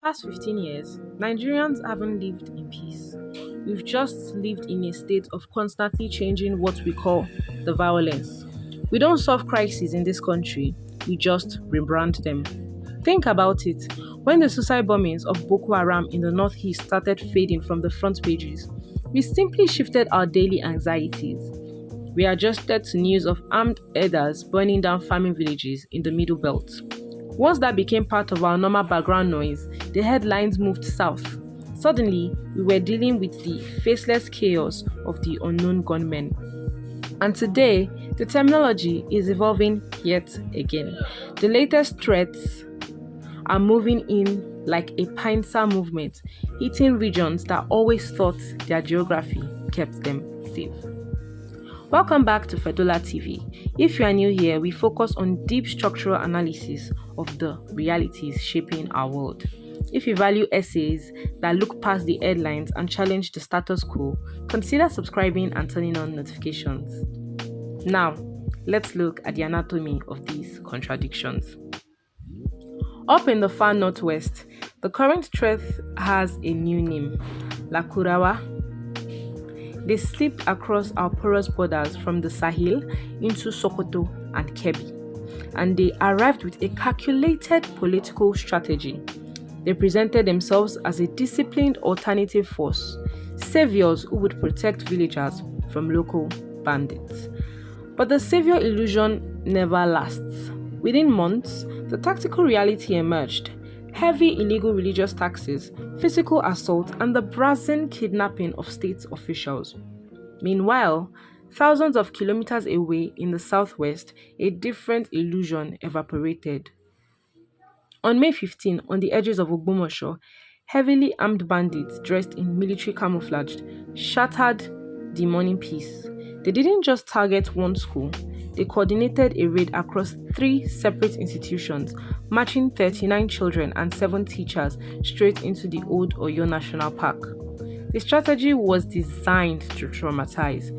Past 15 years, Nigerians haven't lived in peace. We've just lived in a state of constantly changing what we call the violence. We don't solve crises in this country, we just rebrand them. Think about it. When the suicide bombings of Boko Haram in the northeast started fading from the front pages, we simply shifted our daily anxieties. We adjusted to news of armed herders burning down farming villages in the Middle Belt. Once that became part of our normal background noise, the headlines moved south. Suddenly, we were dealing with the faceless chaos of the unknown gunmen. And today, the terminology is evolving yet again. The latest threats are moving in like a pincer movement, hitting regions that always thought their geography kept them safe. Welcome back to Fedola TV. If you are new here, we focus on deep structural analysis of the realities shaping our world. If you value essays that look past the headlines and challenge the status quo, consider subscribing and turning on notifications. Now, let's look at the anatomy of these contradictions. Up in the far northwest, the current threat has a new name, Lakurawa. They slipped across our porous borders from the Sahel into Sokoto and Kebbi, and they arrived with a calculated political strategy. They presented themselves as a disciplined alternative force, saviors who would protect villagers from local bandits. But the savior illusion never lasts. Within months, the tactical reality emerged. Heavy illegal religious taxes, physical assault, and the brazen kidnapping of state officials. Meanwhile, thousands of kilometers away in the southwest, a different illusion evaporated. On May 15, on the edges of Ogbomosho, heavily armed bandits dressed in military camouflage shattered the morning peace. They didn't just target one school, they coordinated a raid across 3 separate institutions, marching 39 children and 7 teachers straight into the old Oyo National Park. The strategy was designed to traumatize.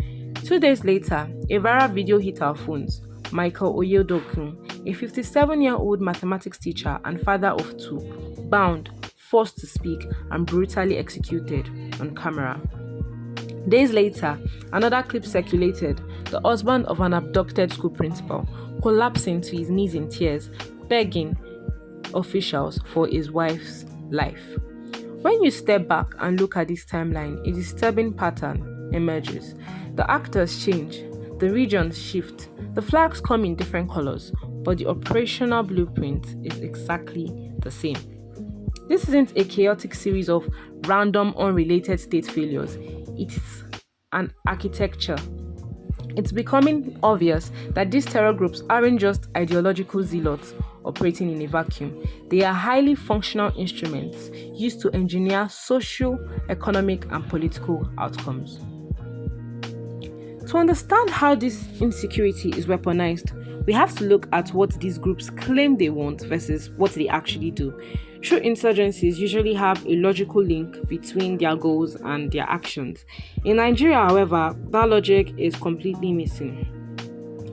2 days later, a viral video hit our phones. Michael Oyedokun, a 57-year-old mathematics teacher and father of 2, bound, forced to speak, and brutally executed on camera. Days later, another clip circulated, the husband of an abducted school principal, collapsing to his knees in tears, begging officials for his wife's life. When you step back and look at this timeline, a disturbing pattern emerges. The actors change, the regions shift, the flags come in different colors, but the operational blueprint is exactly the same. This isn't a chaotic series of random, unrelated state failures. It's an architecture. It's becoming obvious that these terror groups aren't just ideological zealots operating in a vacuum. They are highly functional instruments used to engineer social, economic, and political outcomes. To understand how this insecurity is weaponized, we have to look at what these groups claim they want versus what they actually do. True insurgencies usually have a logical link between their goals and their actions. In Nigeria, however, that logic is completely missing.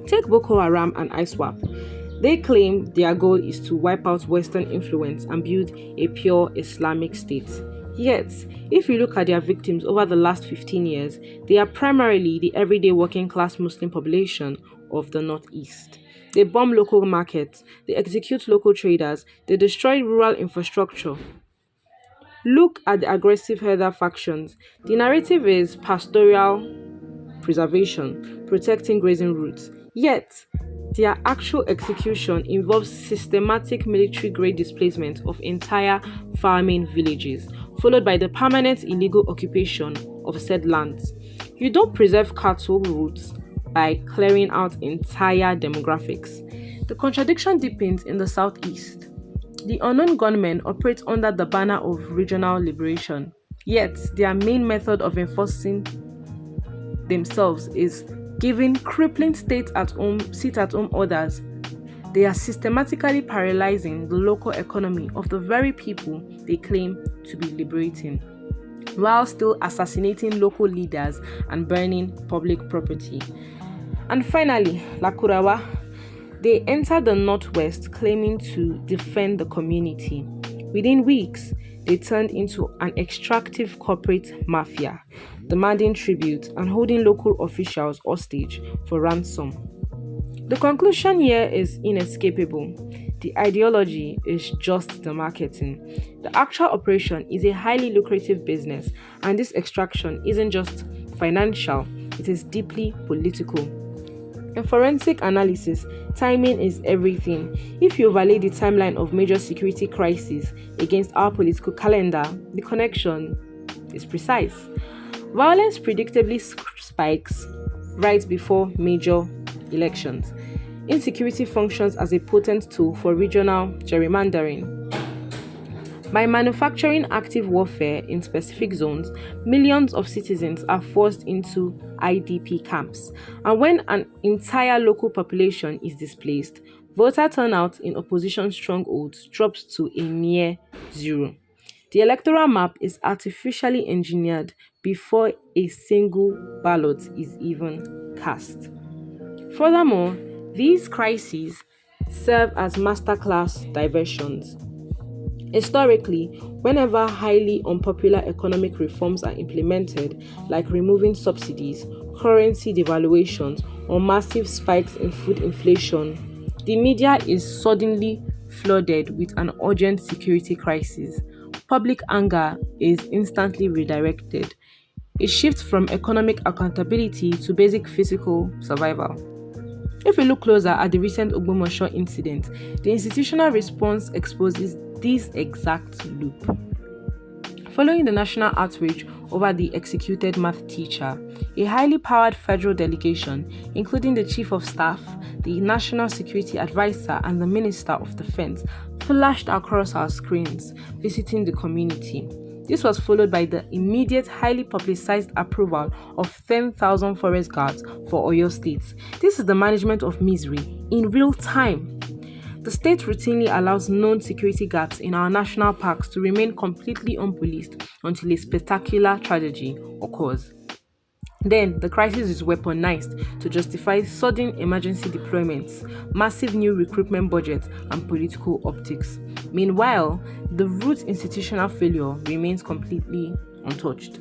Take Boko Haram and ISWAP. They claim their goal is to wipe out Western influence and build a pure Islamic state. Yet, if you look at their victims over the last 15 years, they are primarily the everyday working class Muslim population of the Northeast. They bomb local markets, they execute local traders, they destroy rural infrastructure. Look at the aggressive herder factions. The narrative is pastoral preservation, protecting grazing routes. Yet, their actual execution involves systematic military-grade displacement of entire farming villages, followed by the permanent illegal occupation of said lands. You don't preserve cattle routes by clearing out entire demographics. The contradiction deepens in the southeast. The unknown gunmen operate under the banner of regional liberation, yet their main method of enforcing themselves is giving crippling sit-at-home orders. They are systematically paralyzing the local economy of the very people they claim to be liberating, while still assassinating local leaders and burning public property. And finally, Lakurawa. They entered the northwest claiming to defend the community. Within weeks, they turned into an extractive corporate mafia, demanding tribute and holding local officials hostage for ransom. The conclusion here is inescapable. The ideology is just the marketing. The actual operation is a highly lucrative business, and this extraction isn't just financial, it is deeply political. In forensic analysis, timing is everything. If you overlay the timeline of major security crises against our political calendar, the connection is precise. Violence predictably spikes right before major elections. Insecurity functions as a potent tool for regional gerrymandering. By manufacturing active warfare in specific zones, millions of citizens are forced into IDP camps. And when an entire local population is displaced, voter turnout in opposition strongholds drops to a near zero. The electoral map is artificially engineered before a single ballot is even cast. Furthermore, these crises serve as masterclass diversions. Historically, whenever highly unpopular economic reforms are implemented, like removing subsidies, currency devaluations, or massive spikes in food inflation, the media is suddenly flooded with an urgent security crisis. Public anger is instantly redirected. A shift from economic accountability to basic physical survival. If we look closer at the recent Ogbomosho incident, the institutional response exposes this exact loop. Following the national outrage over the executed math teacher, a highly powered federal delegation, including the Chief of Staff, the National Security Advisor, and the Minister of Defense, flashed across our screens, visiting the community. This was followed by the immediate, highly publicized approval of 10,000 forest guards for Oyo State. This is the management of misery in real time. The state routinely allows known security gaps in our national parks to remain completely unpoliced until a spectacular tragedy occurs. Then, the crisis is weaponized to justify sudden emergency deployments, massive new recruitment budgets, and political optics. Meanwhile, the root institutional failure remains completely untouched.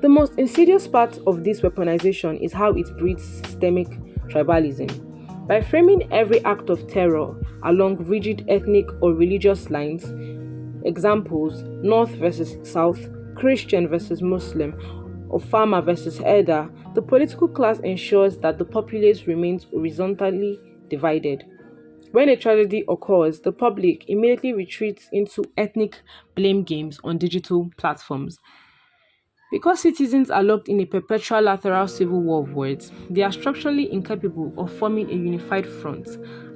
The most insidious part of this weaponization is how it breeds systemic tribalism. By framing every act of terror along rigid ethnic or religious lines, examples North versus South, Christian versus Muslim, or farmer versus herder, the political class ensures that the populace remains horizontally divided. When a tragedy occurs, the public immediately retreats into ethnic blame games on digital platforms. Because citizens are locked in a perpetual lateral civil war of words, they are structurally incapable of forming a unified front.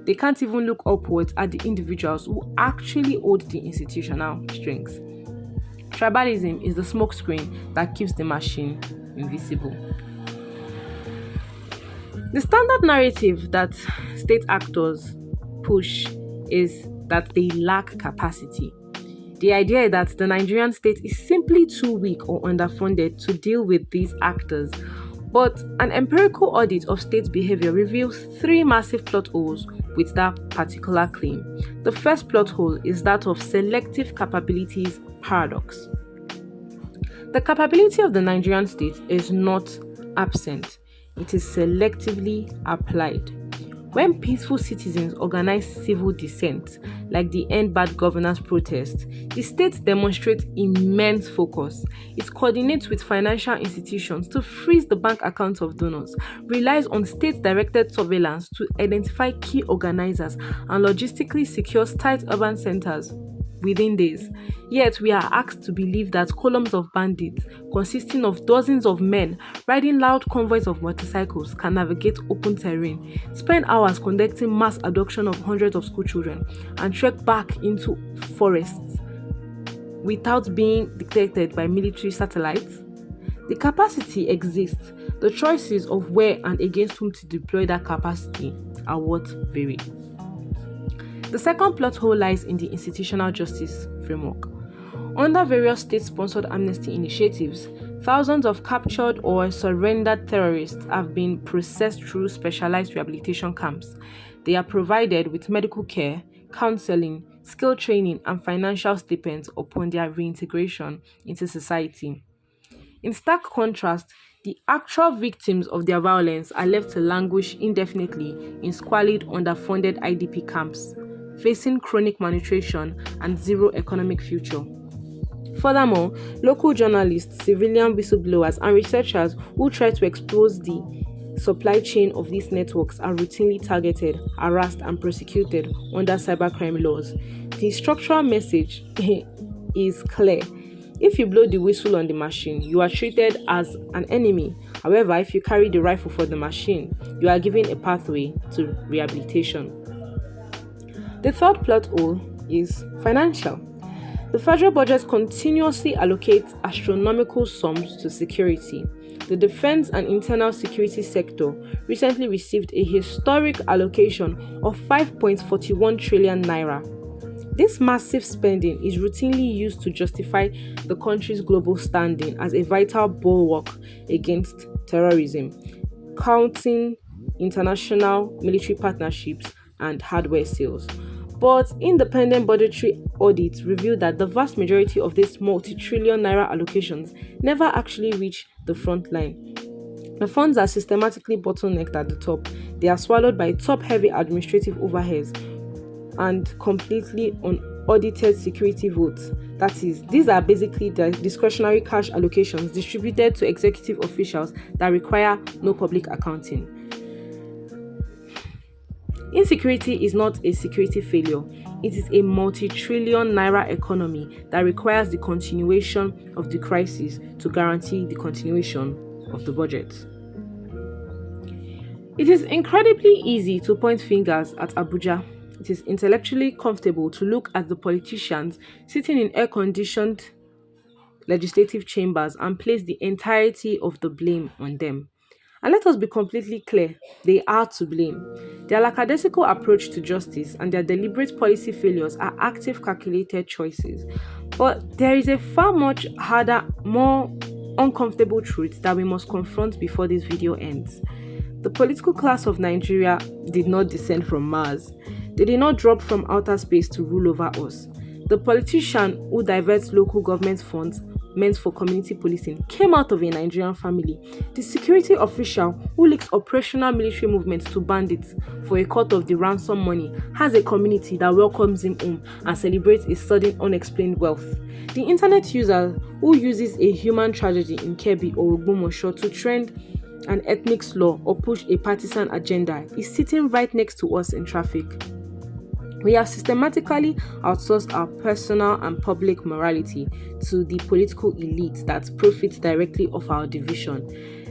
They can't even look upwards at the individuals who actually hold the institutional strings. Tribalism is the smokescreen that keeps the machine invisible. The standard narrative that state actors push is that they lack capacity. The idea that the Nigerian state is simply too weak or underfunded to deal with these actors. But an empirical audit of state behavior reveals three massive plot holes with that particular claim. The first plot hole is that of selective capabilities paradox. The capability of the Nigerian state is not absent, it is selectively applied. When peaceful citizens organize civil dissent, like the End Bad Governance protest, the state demonstrates immense focus. It coordinates with financial institutions to freeze the bank accounts of donors, relies on state-directed surveillance to identify key organizers, and logistically secures tight urban centers within days. Yet we are asked to believe that columns of bandits, consisting of dozens of men riding loud convoys of motorcycles, can navigate open terrain, spend hours conducting mass abduction of hundreds of school children, and trek back into forests without being detected by military satellites. The capacity exists. The choices of where and against whom to deploy that capacity are what vary. The second plot hole lies in the institutional justice framework. Under various state-sponsored amnesty initiatives, thousands of captured or surrendered terrorists have been processed through specialized rehabilitation camps. They are provided with medical care, counseling, skill training, and financial stipends upon their reintegration into society. In stark contrast, the actual victims of their violence are left to languish indefinitely in squalid, underfunded IDP camps, facing chronic malnutrition and zero economic future. Furthermore, local journalists, civilian whistleblowers, and researchers who try to expose the supply chain of these networks are routinely targeted, harassed, and prosecuted under cybercrime laws. The structural message is clear. If you blow the whistle on the machine, you are treated as an enemy. However, if you carry the rifle for the machine, you are given a pathway to rehabilitation. The third plot hole is financial. The federal budget continuously allocates astronomical sums to security. The defense and internal security sector recently received a historic allocation of 5.41 trillion naira. This massive spending is routinely used to justify the country's global standing as a vital bulwark against terrorism, counting international military partnerships and hardware sales. But independent budgetary audits reveal that the vast majority of these multi-trillion naira allocations never actually reach the front line. The funds are systematically bottlenecked at the top. They are swallowed by top-heavy administrative overheads and completely unaudited security votes. That is, these are basically the discretionary cash allocations distributed to executive officials that require no public accounting. Insecurity is not a security failure. It is a multi-trillion naira economy that requires the continuation of the crisis to guarantee the continuation of the budget. It is incredibly easy to point fingers at Abuja. It is intellectually comfortable to look at the politicians sitting in air-conditioned legislative chambers and place the entirety of the blame on them. And let us be completely clear, they are to blame. Their lackadaisical approach to justice and their deliberate policy failures are active, calculated choices. But there is a far much harder, more uncomfortable truth that we must confront before this video ends. The political class of Nigeria did not descend from Mars. They did not drop from outer space to rule over us. The politician who diverts local government funds meant for community policing came out of a Nigerian family. The security official who leaks operational military movements to bandits for a cut of the ransom money has a community that welcomes him home and celebrates a sudden unexplained wealth. The internet user who uses a human tragedy in Kebbi or Ogbomoso to trend an ethnic slur or push a partisan agenda is sitting right next to us in traffic. We have systematically outsourced our personal and public morality to the political elite that profits directly off our division.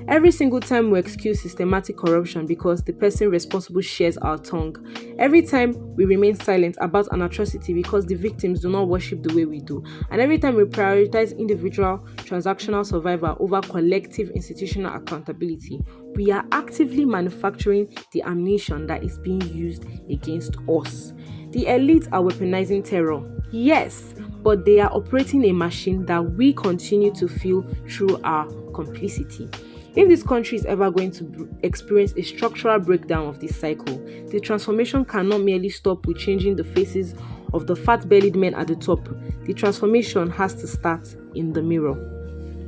Every single time we excuse systematic corruption because the person responsible shares our tongue. Every time we remain silent about an atrocity because the victims do not worship the way we do. And every time we prioritize individual transactional survival over collective institutional accountability, we are actively manufacturing the ammunition that is being used against us. The elite are weaponizing terror, yes, but they are operating a machine that we continue to feel through our complicity. If this country is ever going to experience a structural breakdown of this cycle, the transformation cannot merely stop with changing the faces of the fat-bellied men at the top. The transformation has to start in the mirror.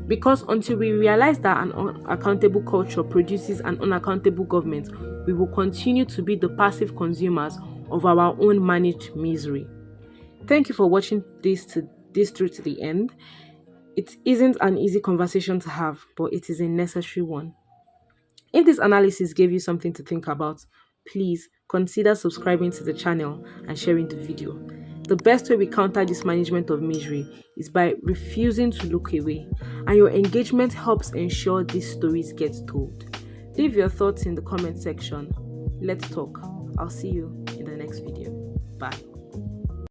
Because until we realize that an unaccountable culture produces an unaccountable government, we will continue to be the passive consumers of our own managed misery. Thank you for watching this through to the end. It isn't an easy conversation to have, but it is a necessary one. If this analysis gave you something to think about, please consider subscribing to the channel and sharing the video. The best way we counter this management of misery is by refusing to look away, and your engagement helps ensure these stories get told. Leave your thoughts in the comment section. Let's talk. I'll see you in the next video. Bye.